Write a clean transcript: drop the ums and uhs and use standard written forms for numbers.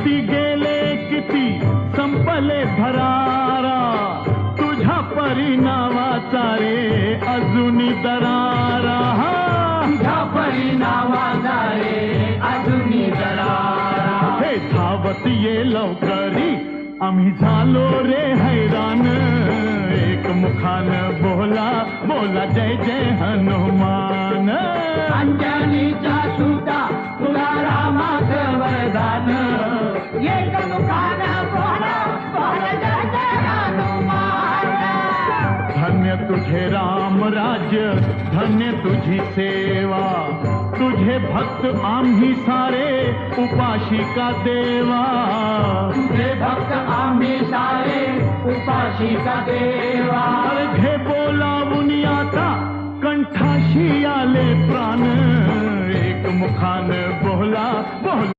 किती गेले किती संपले भरारा, तुझ्या परिणामाचा रे अजूनी दरारा, तुझ्या परिणामाचा रे अजूनी दरारा. हे धावत ये लवकरी आम्ही झालो रे हैराण, एक मुखान बोला बोला जय जय हनुमान. अंजनीचा सुद्धा तुला रामाचं वरदान, एक मुखानं बोला बोला जय जय हनुमान. धन्य तुझे राम राज्य, धन्य तुझी सेवा, तुझे भक्त आम्ही सारे उपाशी का देवा. तुझे भक्त आम्ही सारे उपाशी का देवा. घे बोलावून आता कंठाशी आले प्राण, एक मुखान बोला बोला